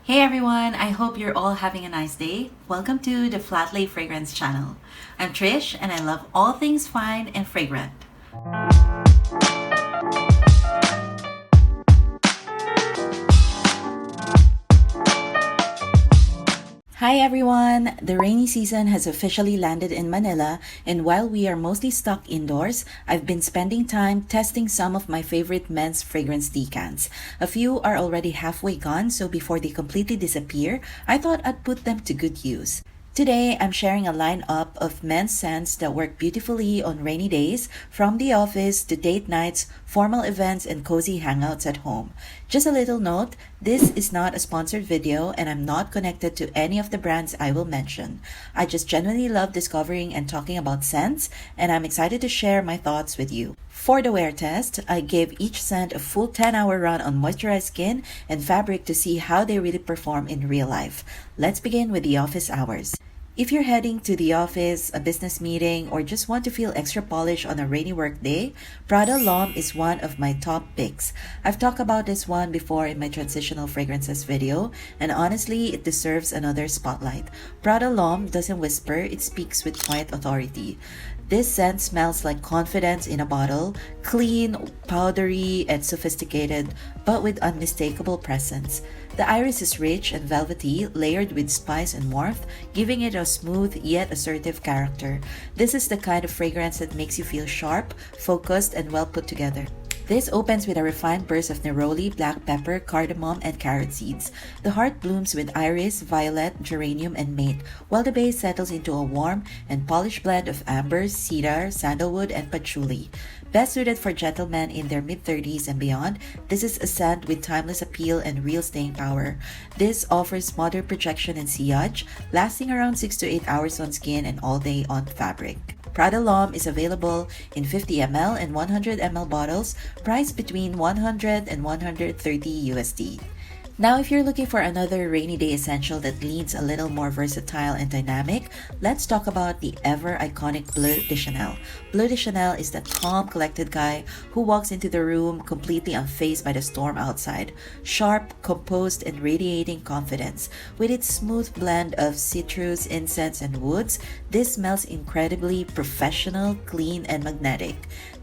Hey everyone, I hope you're all having a nice day. Welcome to the Flat Lay Fragrance channel. I'm Trish and I love all things fine and fragrant. Hi everyone! The rainy season has officially landed in Manila, and while we are mostly stuck indoors, I've been spending time testing some of my favorite men's fragrance decants. A few are already halfway gone, so before they completely disappear, I thought I'd put them to good use. Today, I'm sharing a lineup of men's scents that work beautifully on rainy days, from the office to date nights, formal events, and cozy hangouts at home. Just a little note, this is not a sponsored video and I'm not connected to any of the brands I will mention. I just genuinely love discovering and talking about scents, and I'm excited to share my thoughts with you. For the wear test, I gave each scent a full 10-hour run on moisturized skin and fabric to see how they really perform in real life. Let's begin with the office hours. If you're heading to the office, a business meeting, or just want to feel extra polished on a rainy work day, Prada L'Homme is one of my top picks. I've talked about this one before in my transitional fragrances video, and honestly, it deserves another spotlight. Prada L'Homme doesn't whisper, it speaks with quiet authority. This scent smells like confidence in a bottle, clean, powdery, and sophisticated, but with unmistakable presence. The iris is rich and velvety, layered with spice and warmth, giving it a smooth yet assertive character. This is the kind of fragrance that makes you feel sharp, focused, and well put together. This opens with a refined burst of neroli, black pepper, cardamom, and carrot seeds. The heart blooms with iris, violet, geranium, and mate, while the base settles into a warm and polished blend of amber, cedar, sandalwood, and patchouli. Best suited for gentlemen in their mid-30s and beyond, this is a scent with timeless appeal and real staying power. This offers moderate projection and sillage, lasting around 6 to 8 hours on skin and all day on fabric. Prada L'Homme is available in 50 ml and 100 ml bottles, priced between 100 and 130 USD. Now, if you're looking for another rainy day essential that leans a little more versatile and dynamic, let's talk about the ever iconic Bleu de Chanel. Bleu de Chanel is that calm, collected guy who walks into the room completely unfazed by the storm outside. Sharp, composed, and radiating confidence. With its smooth blend of citrus, incense, and woods, this smells incredibly professional, clean, and magnetic.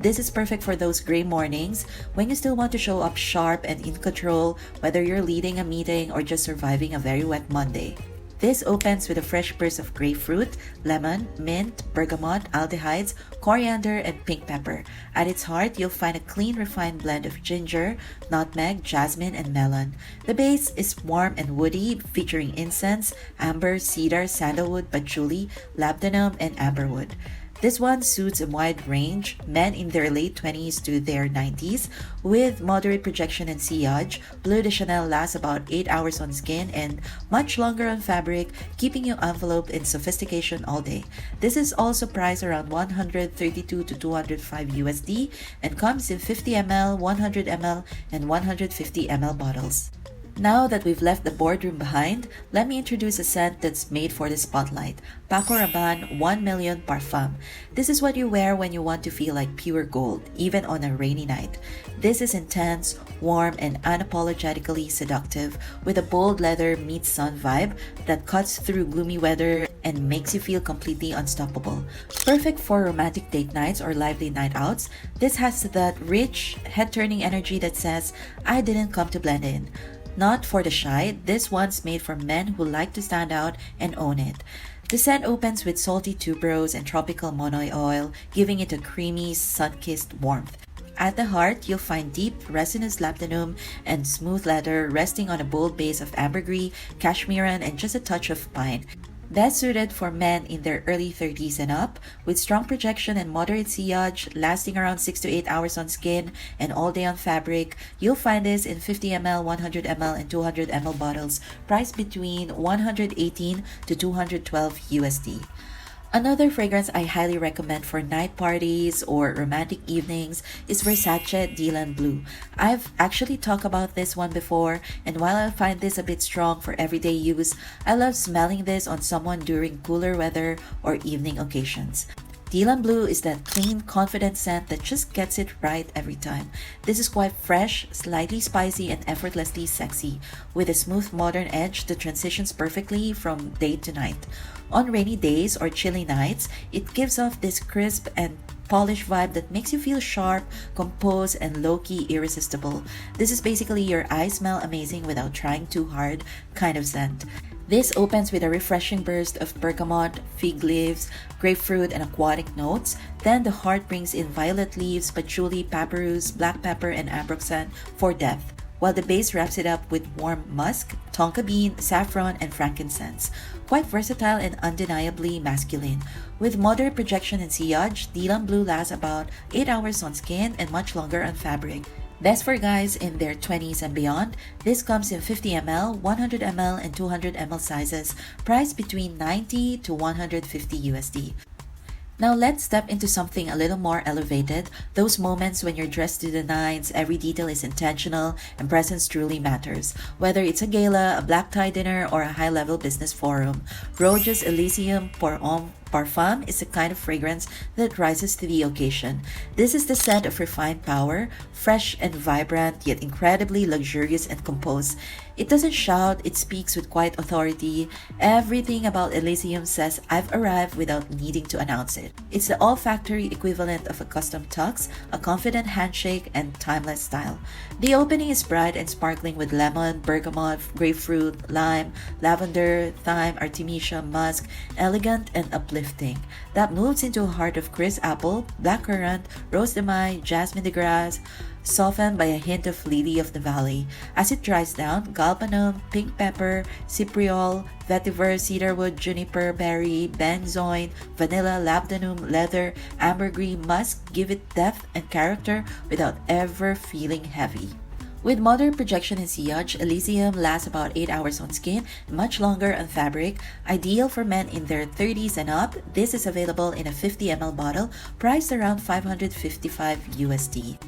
This is perfect for those gray mornings when you still want to show up sharp and in control, whether you're leading a meeting or just surviving a very wet Monday. This opens with a fresh burst of grapefruit, lemon, mint, bergamot, aldehydes, coriander, and pink pepper. At its heart, you'll find a clean, refined blend of ginger, nutmeg, jasmine, and melon. The base is warm and woody, featuring incense, amber, cedar, sandalwood, patchouli, labdanum, and amberwood. This one suits a wide range, men in their late 20s to their 90s. With moderate projection and sillage, Bleu de Chanel lasts about 8 hours on skin and much longer on fabric, keeping you enveloped in sophistication all day. This is also priced around 132 to 205 USD and comes in 50 ml, 100 ml, and 150 ml bottles. Now that we've left the boardroom behind, let me introduce a scent that's made for the spotlight. Paco Rabanne 1 Million Parfum. This is what you wear when you want to feel like pure gold, even on a rainy night. This is intense, warm, and unapologetically seductive, with a bold leather meets sun vibe that cuts through gloomy weather and makes you feel completely unstoppable. Perfect for romantic date nights or lively night outs, this has that rich, head-turning energy that says, "I didn't come to blend in." Not for the shy, this one's made for men who like to stand out and own it. The scent opens with salty tuberose and tropical monoi oil, giving it a creamy, sun-kissed warmth. At the heart, you'll find deep, resinous labdanum and smooth leather resting on a bold base of ambergris, cashmeran, and just a touch of pine. Best suited for men in their early 30s and up, with strong projection and moderate sillage, lasting around 6 to 8 hours on skin and all day on fabric. You'll find this in 50 ml, 100 ml, and 200 ml bottles, priced between 118 to 212 USD. Another fragrance I highly recommend for night parties or romantic evenings is Versace Dylan Bleu. I've actually talked about this one before, and while I find this a bit strong for everyday use, I love smelling this on someone during cooler weather or evening occasions. Bleu is that clean, confident scent that just gets it right every time. This is quite fresh, slightly spicy, and effortlessly sexy, with a smooth modern edge that transitions perfectly from day to night. On rainy days or chilly nights, it gives off this crisp and polished vibe that makes you feel sharp, composed, and low-key irresistible. This is basically your eyes smell amazing without trying too hard kind of scent. This opens with a refreshing burst of bergamot, fig leaves, grapefruit, and aquatic notes. Then the heart brings in violet leaves, patchouli, papyrus, black pepper, and ambroxan for depth, while the base wraps it up with warm musk, tonka bean, saffron, and frankincense. Quite versatile and undeniably masculine. With moderate projection and sillage, Bleu lasts about 8 hours on skin and much longer on fabric. Best for guys in their 20s and beyond, this comes in 50 ml, 100 ml, and 200 ml sizes, priced between 90 to 150 USD. Now let's step into something a little more elevated, those moments when you're dressed to the nines, every detail is intentional, and presence truly matters. Whether it's a gala, a black tie dinner, or a high-level business forum, Roja's Elysium for Homme Parfum is a kind of fragrance that rises to the occasion. This is the scent of refined power, fresh and vibrant, yet incredibly luxurious and composed. It doesn't shout, it speaks with quiet authority. Everything about Elysium says, "I've arrived," without needing to announce it. It's the olfactory equivalent of a custom tux, a confident handshake, and timeless style. The opening is bright and sparkling with lemon, bergamot, grapefruit, lime, lavender, thyme, artemisia, musk, elegant and uplifting. That moves into a heart of crisp apple, blackcurrant, rose de mai, jasmine de grasse, softened by a hint of lily of the valley. As it dries down, galbanum, pink pepper, cypriol, vetiver, cedarwood, juniper, berry, benzoin, vanilla, labdanum, leather, ambergris, musk give it depth and character without ever feeling heavy. With moderate projection and sillage, Elysium lasts about 8 hours on skin, much longer on fabric. Ideal for men in their 30s and up, this is available in a 50 ml bottle, priced around 555 USD.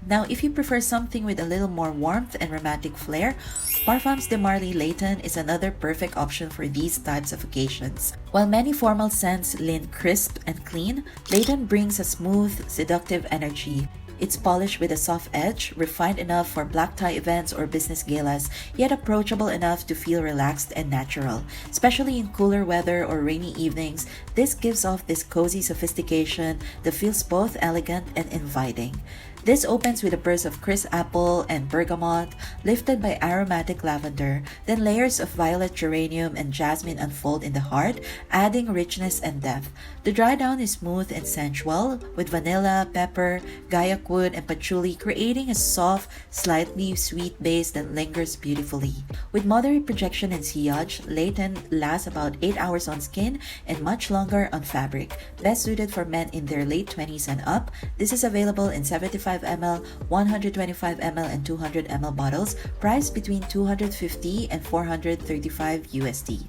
Now, if you prefer something with a little more warmth and romantic flair, Parfums de Marly Layton is another perfect option for these types of occasions. While many formal scents lean crisp and clean, Layton brings a smooth, seductive energy. It's polished with a soft edge, refined enough for black tie events or business galas, yet approachable enough to feel relaxed and natural. Especially in cooler weather or rainy evenings, this gives off this cozy sophistication that feels both elegant and inviting. This opens with a burst of crisp apple and bergamot, lifted by aromatic lavender. Then layers of violet geranium and jasmine unfold in the heart, adding richness and depth. The dry down is smooth and sensual, with vanilla, pepper, guaiac wood, and patchouli creating a soft, slightly sweet base that lingers beautifully. With moderate projection and sillage, Layton lasts about 8 hours on skin and much longer on fabric. Best suited for men in their late 20s and up, this is available in 75 ml, 125 ml, and 200 ml bottles, priced between 250 and 435 USD.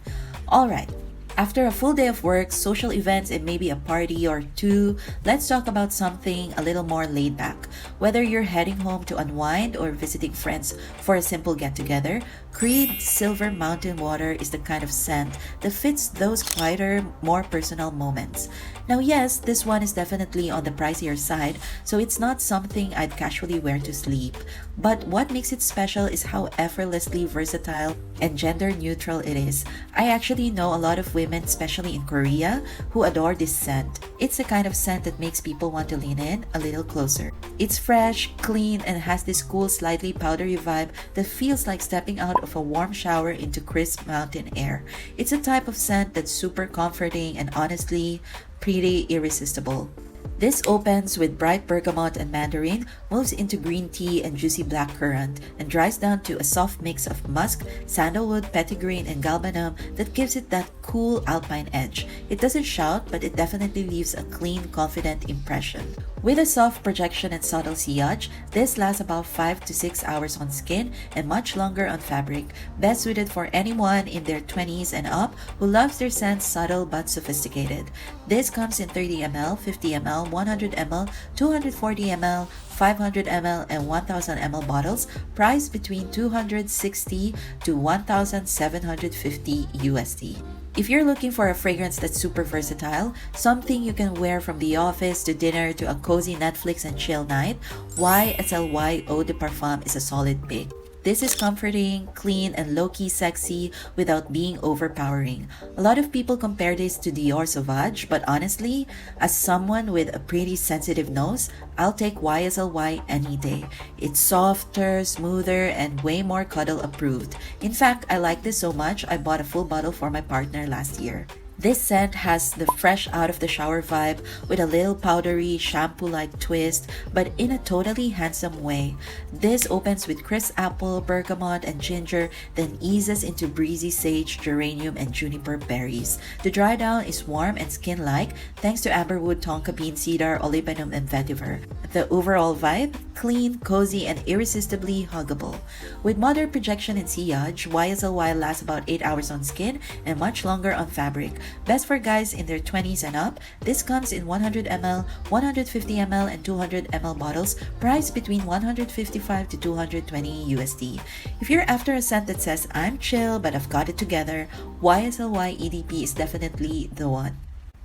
Alright, after a full day of work, social events, and maybe a party or two, let's talk about something a little more laid back. Whether you're heading home to unwind or visiting friends for a simple get-together, Creed Silver Mountain Water is the kind of scent that fits those quieter, more personal moments. Now yes, this one is definitely on the pricier side, so it's not something I'd casually wear to sleep. But what makes it special is how effortlessly versatile and gender neutral it is. I actually know a lot of women, especially in Korea, who adore this scent. It's the kind of scent that makes people want to lean in a little closer. It's fresh, clean, and has this cool, slightly powdery vibe that feels like stepping out of a warm shower into crisp mountain air. It's a type of scent that's super comforting and honestly pretty irresistible. This opens with bright bergamot and mandarin, moves into green tea and juicy blackcurrant, and dries down to a soft mix of musk, sandalwood, petitgreen, and galbanum that gives it that cool alpine edge. It doesn't shout, but it definitely leaves a clean, confident impression. With a soft projection and subtle sillage, this lasts about 5 to 6 hours on skin and much longer on fabric. Best suited for anyone in their 20s and up who loves their scents subtle but sophisticated. This comes in 30 ml, 50 ml, 100 ml, 240 ml, 500 ml, and 1000 ml bottles, priced between 260 to 1750 USD. If you're looking for a fragrance that's super versatile, something you can wear from the office to dinner to a cozy Netflix and chill night, YSLY Eau de Parfum is a solid pick. This is comforting, clean, and low-key sexy without being overpowering. A lot of people compare this to Dior Sauvage, but honestly, as someone with a pretty sensitive nose, I'll take YSLY any day. It's softer, smoother, and way more cuddle approved. In fact, I like this so much, I bought a full bottle for my partner last year. This scent has the fresh out of the shower vibe with a little powdery shampoo-like twist, but in a totally handsome way. This opens with crisp apple, bergamot, and ginger, then eases into breezy sage, geranium, and juniper berries. The dry down is warm and skin-like thanks to amberwood, tonka bean, cedar, olibanum, and vetiver. The overall vibe? Clean, cozy, and irresistibly huggable. With moderate projection and sillage, YSLY lasts about 8 hours on skin and much longer on fabric. Best for guys in their 20s and up. This comes in 100 ml, 150 ml, and 200 ml bottles, priced between $155 to $220 USD. If you're after a scent that says, I'm chill but I've got it together, YSLY EDP is definitely the one.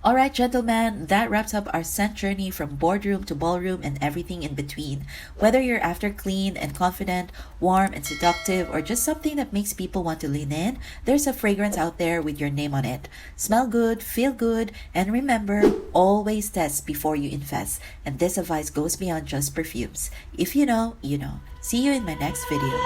Alright gentlemen, that wraps up our scent journey from boardroom to ballroom and everything in between. Whether you're after clean and confident, warm and seductive, or just something that makes people want to lean in, there's a fragrance out there with your name on it. Smell good, feel good, and remember, always test before you invest. And this advice goes beyond just perfumes. If you know, you know. See you in my next video.